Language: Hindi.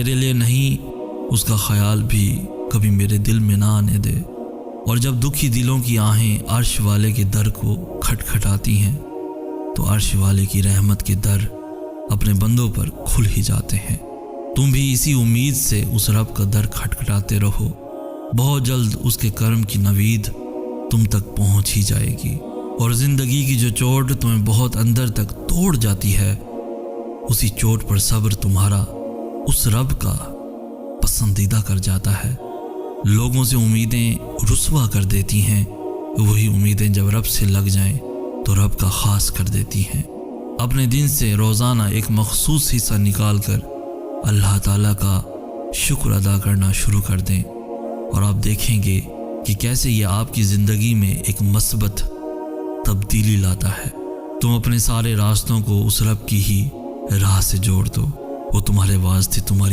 मेरे लिए नहीं, उसका ख्याल भी कभी मेरे दिल में ना आने दे। और जब दुखी दिलों की आहें अर्श वाले के दर को खटखटाती हैं तो अर्श वाले की रहमत के दर अपने बंदों पर खुल ही जाते हैं। तुम भी इसी उम्मीद से उस रब का दर खटखटाते रहो, बहुत जल्द उसके कर्म की नवीद तुम तक पहुंच ही जाएगी। और ज़िंदगी की जो चोट तुम्हें बहुत अंदर तक तोड़ जाती है, उसी चोट पर सब्र तुम्हारा उस रब का पसंदीदा कर जाता है। लोगों से उम्मीदें रुस्वा कर देती हैं, वही उम्मीदें जब रब से लग जाएं तो रब का ख़ास कर देती हैं। अपने दिन से रोज़ाना एक मखसूस हिस्सा निकाल कर अल्लाह ताला का शुक्र अदा करना शुरू कर दें और आप देखेंगे कि कैसे ये आपकी ज़िंदगी में एक मस्बत तब्दीली लाता है। तुम अपने सारे रास्तों को उस रब की ही राह से जोड़ दो, वो तुम्हारे वास्ते तुम्हारी